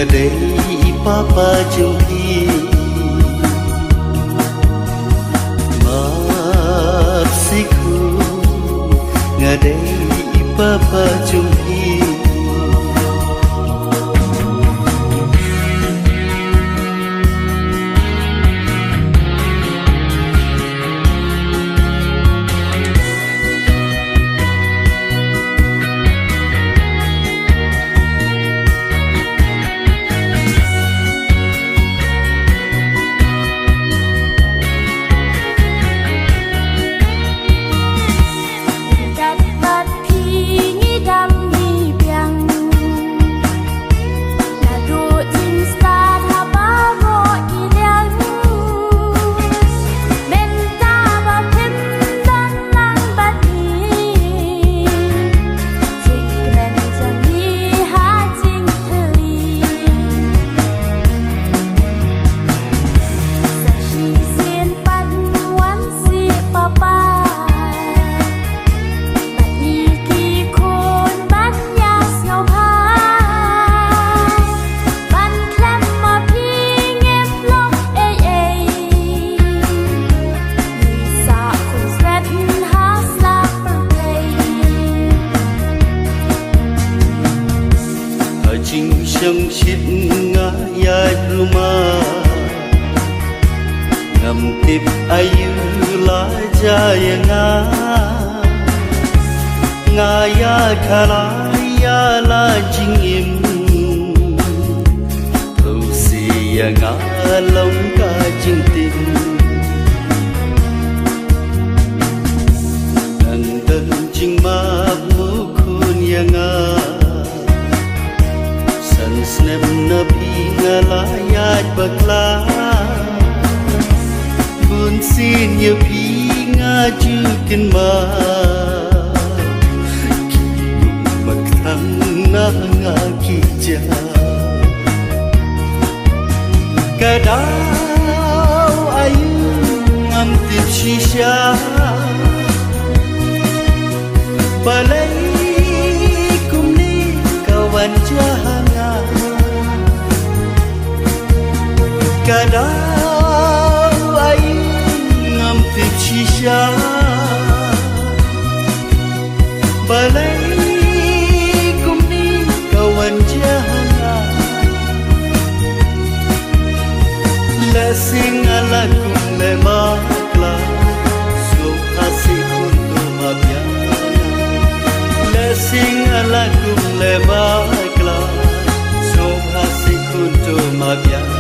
ngadai papa jumpi maafsiku ngadai papa jumpi trong chiếc ngã dài rumah ngầm tiếp ayu lá jaya ngã ya khala ya la jing im thâu si ya ngã long ca jing tin nang tân jing ma mu khun ya ngã snap na pinga layat bakla bun sin ya pinga jukin ma maktang na nga kija kadau ayu ngam tip shisha balai kumni kawan jahan kadang ayu ngam tip shisha balai kumni kawan jahana lasing ala kum le makla so hasi kuntu mabya lasing ala kum le makla so hasi kuntu mabya